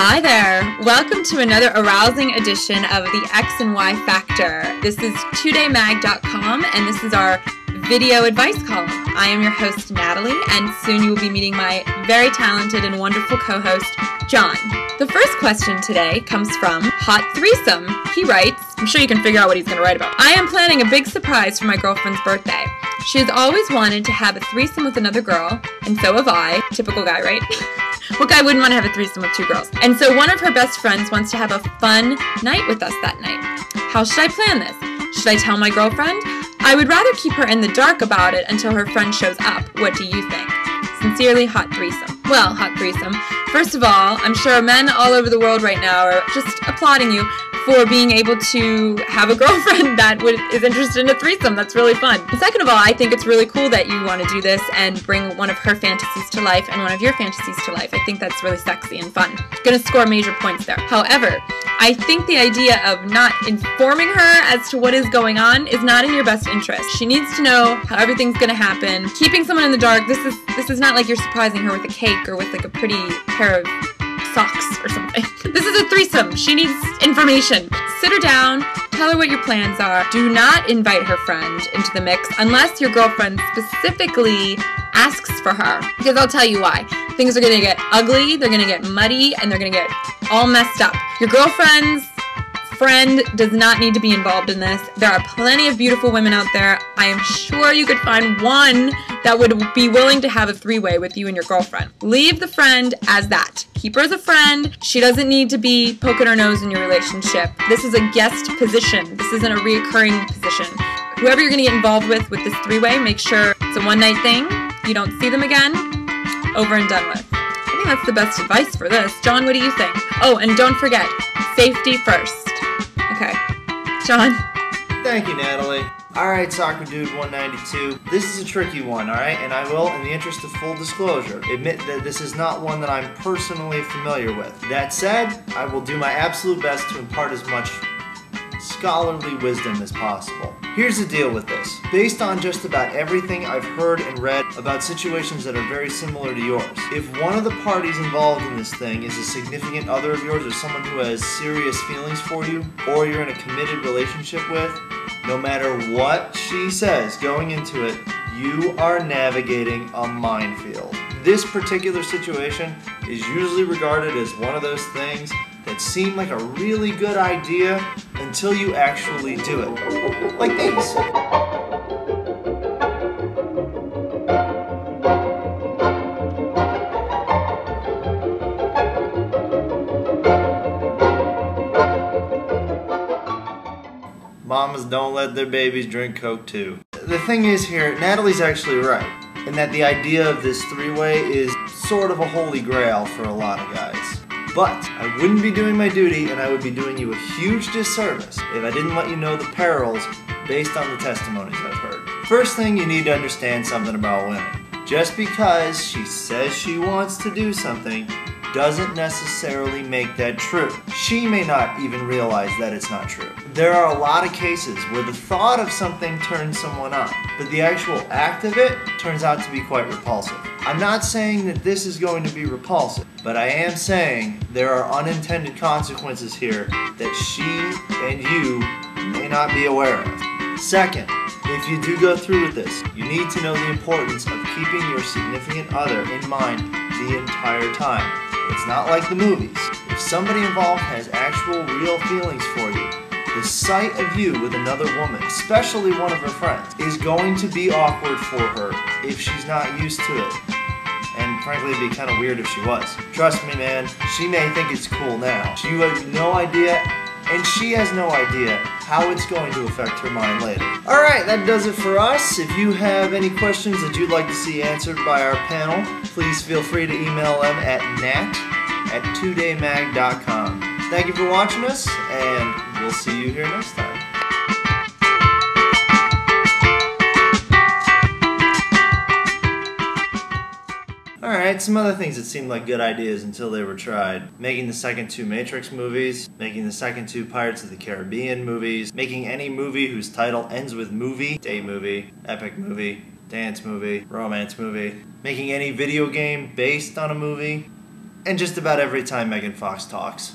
Hi there! Welcome to another arousing edition of the X and Y Factor. This is twodaymag.com and this is our video advice column. I am your host, Natalie, and soon you will be meeting my very talented and wonderful co-host, John. The first question today comes from Hot Threesome. He writes, I'm sure you can figure out what he's going to write about. I am planning a big surprise for my girlfriend's birthday. She has always wanted to have a threesome with another girl, and so have I. Typical guy, right? What guy wouldn't want to have a threesome with two girls? And so one of her best friends wants to have a fun night with us that night. How should I plan this? Should I tell my girlfriend? I would rather keep her in the dark about it until her friend shows up. What do you think? Sincerely, Hot Threesome. Well, Hot Threesome, first of all, I'm sure men all over the world right now are just applauding you for being able to have a girlfriend that is interested in a threesome. That's really fun. And second of all, I think it's really cool that you want to do this and bring one of her fantasies to life and one of your fantasies to life. I think that's really sexy and fun. Gonna score major points there. However, I think the idea of not informing her as to what is going on is not in your best interest. She needs to know how everything's gonna happen. Keeping someone in the dark, this is not like you're surprising her with a cake or with like a pretty pair of socks or something. This is a threesome. She needs information. Sit her down, tell her what your plans are. Do not invite her friend into the mix unless your girlfriend specifically asks for her. Because I'll tell you why. Things are gonna get ugly, they're gonna get muddy, and they're gonna get all messed up. Your girlfriend's friend does not need to be involved in this. There are plenty of beautiful women out there. I am sure you could find one that would be willing to have a three-way with you and your girlfriend. Leave the friend as that. Keep her as a friend. She doesn't need to be poking her nose in your relationship. This is a guest position. This isn't a reoccurring position. Whoever you're gonna get involved with this three-way, make sure it's a one-night thing. You don't see them again. Over and done with. I think that's the best advice for this. John, what do you think? Oh, and don't forget, safety first. Okay. John? Thank you, Natalie. Alright, Soccer Dude 192. This is a tricky one, alright? And I will, in the interest of full disclosure, admit that this is not one that I'm personally familiar with. That said, I will do my absolute best to impart as much scholarly wisdom as possible. Here's the deal with this. Based on just about everything I've heard and read about situations that are very similar to yours, if one of the parties involved in this thing is a significant other of yours or someone who has serious feelings for you, or you're in a committed relationship with, no matter what she says going into it, you are navigating a minefield. This particular situation is usually regarded as one of those things that seem like a really good idea until you actually do it. Like these. Mamas don't let their babies drink Coke too. The thing is here, Natalie's actually right, in that the idea of this three-way is sort of a holy grail for a lot of guys. But I wouldn't be doing my duty and I would be doing you a huge disservice if I didn't let you know the perils based on the testimonies I've heard. First thing, you need to understand something about women. Just because she says she wants to do something doesn't necessarily make that true. She may not even realize that it's not true. There are a lot of cases where the thought of something turns someone on, but the actual act of it turns out to be quite repulsive. I'm not saying that this is going to be repulsive, but I am saying there are unintended consequences here that she and you may not be aware of. Second, if you do go through with this, you need to know the importance of keeping your significant other in mind the entire time. It's not like the movies. If somebody involved has actual real feelings for you, the sight of you with another woman, especially one of her friends, is going to be awkward for her if she's not used to it. And frankly, it'd be kind of weird if she was. Trust me, man, she may think it's cool now. She has no idea, and she has no idea how it's going to affect her mind later. Alright, that does it for us. If you have any questions that you'd like to see answered by our panel, please feel free to email them at nat@twodaymag.com. Thank you for watching us, and we'll see you here next time. Alright, some other things that seemed like good ideas until they were tried. Making the second two Matrix movies, making the second two Pirates of the Caribbean movies, making any movie whose title ends with movie, day movie, epic movie, dance movie, romance movie, making any video game based on a movie, and just about every time Megan Fox talks.